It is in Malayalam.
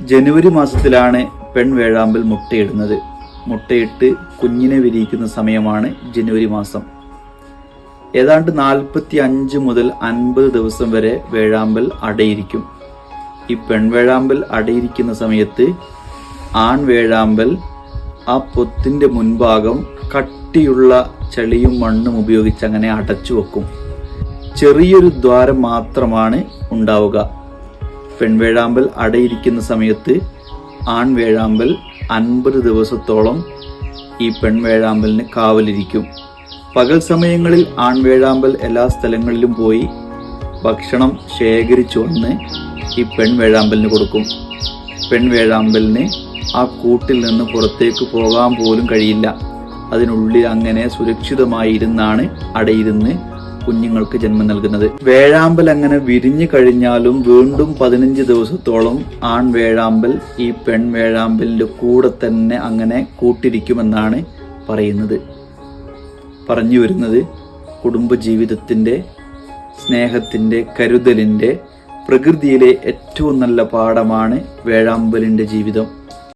ജനുവരി മാസത്തിലാണ് പെൺവേഴാമ്പൽ മുട്ടയിടുന്നത്. മുട്ടയിട്ട് കുഞ്ഞിനെ വിരിയിക്കുന്ന സമയമാണ് ജനുവരി മാസം. ഏതാണ്ട് 45 മുതൽ 50 ദിവസം വരെ വേഴാമ്പൽ അടയിരിക്കും. ഈ പെൺവേഴാമ്പൽ അടയിരിക്കുന്ന സമയത്ത് ആൺവേഴാമ്പൽ ആ പൊത്തിൻ്റെ മുൻഭാഗം കട്ടിയുള്ള ചെളിയും മണ്ണും ഉപയോഗിച്ച് അങ്ങനെ അടച്ചു വെക്കും. ചെറിയൊരു ദ്വാരം മാത്രമാണ് ഉണ്ടാവുക. പെൺവേഴാമ്പൽ അടയിരിക്കുന്ന സമയത്ത് ആൺവേഴാമ്പൽ 50 ദിവസത്തോളം ഈ പെൺവേഴാമ്പലിന് കാവലിരിക്കും. പകൽ സമയങ്ങളിൽ ആൺവേഴാമ്പൽ എല്ലാ സ്ഥലങ്ങളിലും പോയി ഭക്ഷണം ശേഖരിച്ചു വന്ന് ഈ പെൺവേഴാമ്പലിന് കൊടുക്കും. പെൺവേഴാമ്പലിന് ആ കൂട്ടിൽ നിന്ന് പുറത്തേക്ക് പോകാൻ പോലും കഴിയില്ല. അതിനുള്ളിൽ അങ്ങനെ സുരക്ഷിതമായി ഇരുന്നാണ് അടയിരുന്ന് കുഞ്ഞുങ്ങൾക്ക് ജന്മം നൽകുന്നത്. വേഴാമ്പൽ അങ്ങനെ വിരിഞ്ഞു കഴിഞ്ഞാലും വീണ്ടും 15 ദിവസത്തോളം ആൺവേഴാമ്പൽ ഈ പെൺവേഴാമ്പലിൻ്റെ കൂടെ തന്നെ അങ്ങനെ കൂട്ടിരിക്കുമെന്നാണ് പറഞ്ഞു വരുന്നത്. കുടുംബജീവിതത്തിൻ്റെ, സ്നേഹത്തിൻ്റെ, കരുതലിൻ്റെ, പ്രകൃതിയിലെ ഏറ്റവും നല്ല പാഠമാണ് വേഴാമ്പലിൻ്റെ ജീവിതം.